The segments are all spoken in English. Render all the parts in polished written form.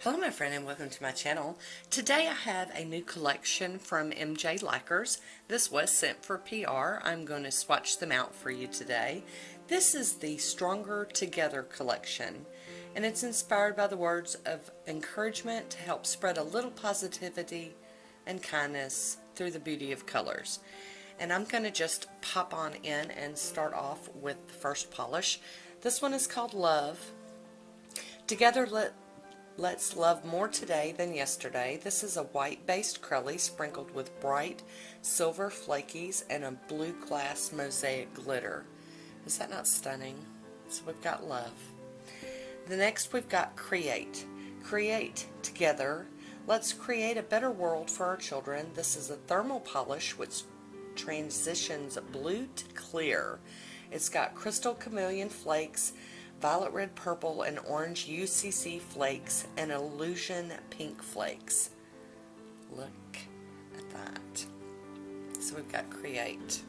Hello my friend and welcome to my channel. Today I have a new collection from MJ Lacquers. This was sent for PR. I'm going to swatch them out for you today. This is the Stronger Together collection, and it's inspired by the words of encouragement to help spread a little positivity and kindness through the beauty of colors. And I'm going to just pop on in and start off with the first polish. This one is called Love. Together Let's love more today than yesterday. This is a white-based crelly sprinkled with bright silver flakies and a blue glass mosaic glitter. Is that not stunning? So we've got Love. The next we've got Create. Create. Together, let's create a better world for our children. This is a thermal polish which transitions blue to clear. It's got crystal chameleon flakes, violet red purple and orange UCC flakes, and illusion pink flakes. Look at that. So we've got Create.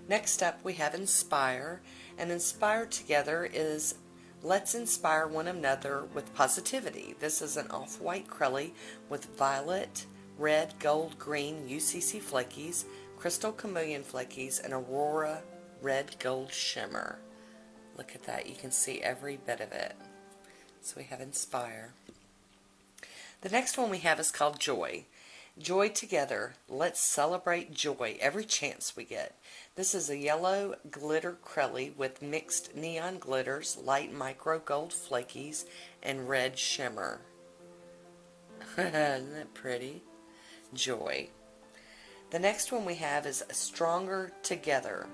Next up we have Inspire, and Inspire together is let's inspire one another with positivity. This is an off-white crelly with violet, red, gold, green UCC flakies, crystal chameleon flakies, and aurora red gold shimmer. Look at that, you can see every bit of it. So we have Inspire. The next one we have is called Joy. Joy together, let's celebrate joy every chance we get. This is a yellow glitter crelly with mixed neon glitters, light micro gold flakies, and red shimmer. Isn't that pretty? Joy. The next one we have is Stronger Together.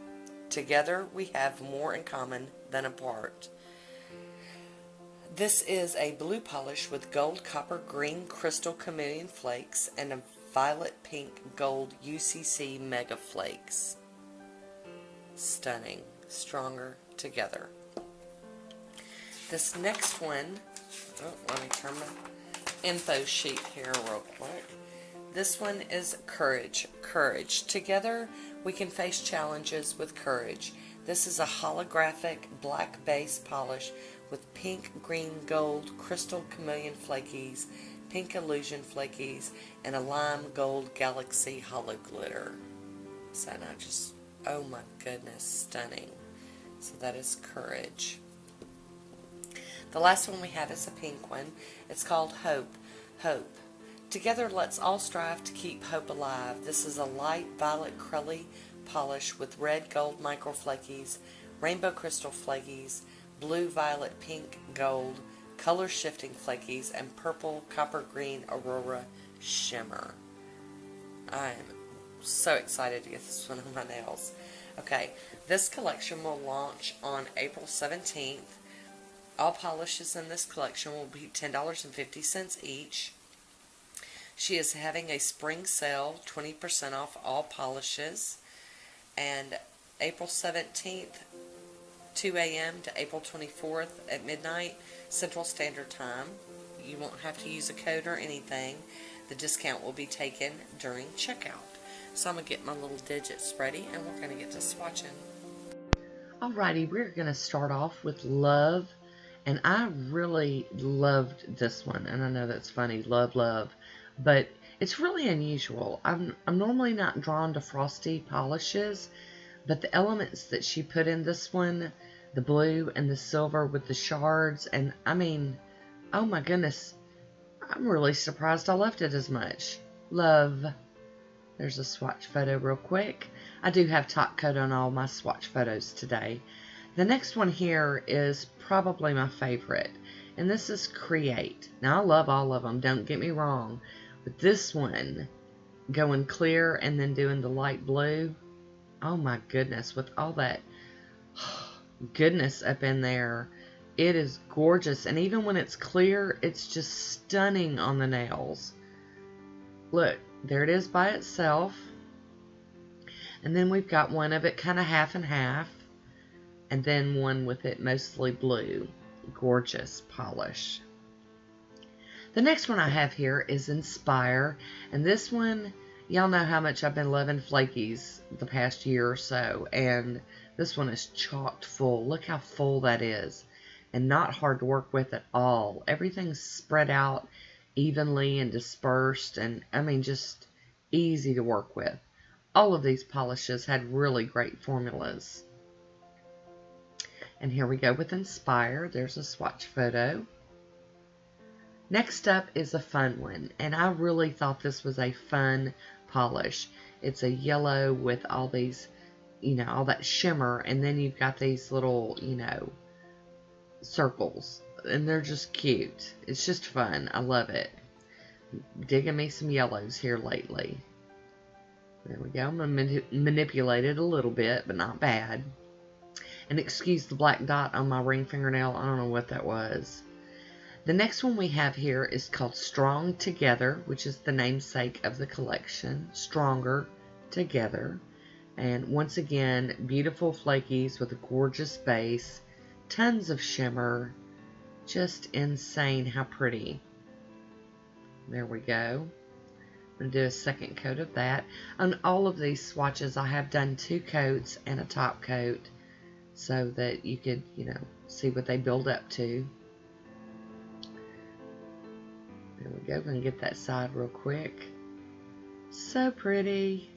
Together we have more in common than apart. This is a blue polish with gold, copper, green, crystal chameleon flakes and a violet, pink, gold UCC mega flakes. Stunning. Stronger Together. This next one, let me turn my info sheet here real quick. This one is Courage. Courage. Together we can face challenges with courage. This is a holographic black base polish with pink, green, gold, crystal chameleon flakies, pink illusion flakies, and a lime gold galaxy hollow glitter. So now just, oh my goodness, stunning. So that is Courage. The last one we have is a pink one. It's called Hope. Hope. Together, let's all strive to keep hope alive. This is a light violet crelly polish with red gold micro flakies, rainbow crystal flakies, blue violet pink gold, color shifting flakies, and purple copper green aurora shimmer. I am so excited to get this one on my nails. Okay, this collection will launch on April 17th. All polishes in this collection will be $10.50 each. She is having a spring sale, 20% off all polishes, and April 17th, 2 a.m. to April 24th at midnight Central Standard Time. You won't have to use a code or anything. The discount will be taken during checkout. So I'm going to get my little digits ready and we're going to get to swatching. Alrighty, we're going to start off with Love, and I really loved this one, and I know that's funny, love. But it's really unusual. I'm normally not drawn to frosty polishes, but the elements that she put in this one, the blue and the silver with the shards, and I mean, oh my goodness, I'm really surprised I loved it as much. Love. There's a swatch photo real quick. I do have top coat on all my swatch photos today. The next one here is probably my favorite, and this is Create. Now I love all of them, don't get me wrong. But this one, going clear and then doing the light blue, oh my goodness, with all that goodness up in there, it is gorgeous. And even when it's clear, it's just stunning on the nails. Look, there it is by itself. And then we've got one of it kind of half and half, and then one with it mostly blue. Gorgeous polish. The next one I have here is Inspire, and this one, y'all know how much I've been loving flakies the past year or so, and this one is chocked full. Look how full that is. and not hard to work with at all. Everything's spread out evenly and dispersed, and I mean, just easy to work with. All of these polishes had really great formulas. And here we go with Inspire. There's a swatch photo. Next up is a fun one, and I really thought this was a fun polish. It's a yellow with all these, all that shimmer, and then you've got these little, circles, and they're just cute. It's just fun. I love it. Digging me some yellows here lately. There we go. I'm going to manipulate it a little bit, but not bad. And excuse the black dot on my ring fingernail. I don't know what that was. The next one we have here is called Strong Together, which is the namesake of the collection. Stronger Together. And once again, beautiful flakies with a gorgeous base. Tons of shimmer. Just insane how pretty. There we go. I'm going to do a second coat of that. On all of these swatches, I have done 2 coats and a top coat so that you could, see what they build up to. There we go. Going to get that side real quick. So pretty.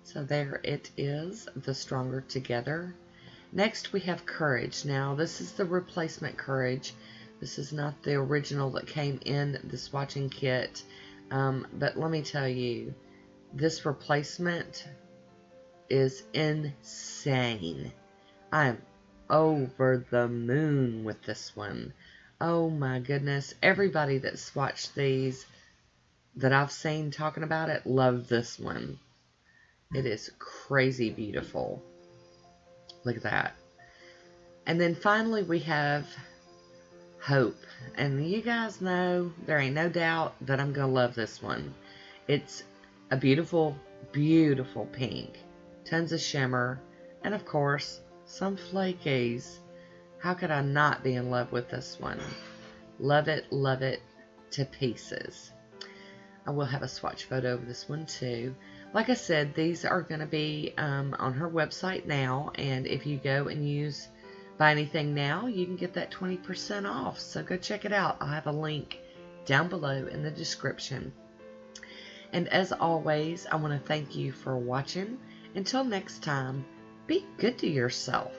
So there it is, the Stronger Together. Next we have Courage. Now this is the replacement Courage. This is not the original that came in the swatching kit. But let me tell you, this replacement is insane. I'm over the moon with this one. Oh my goodness. Everybody that swatched these that I've seen talking about it loved this one. It is crazy beautiful. Look at that. And then finally we have Hope. And you guys know, there ain't no doubt that I'm going to love this one. It's a beautiful, beautiful pink. Tons of shimmer. And of course, some flakies. How could I not be in love with this one? Love it to pieces. I will have a swatch photo of this one too. Like I said, these are going to be on her website now. And if you go and buy anything now, you can get that 20% off. So go check it out. I'll have a link down below in the description. And as always, I want to thank you for watching. Until next time, be good to yourself.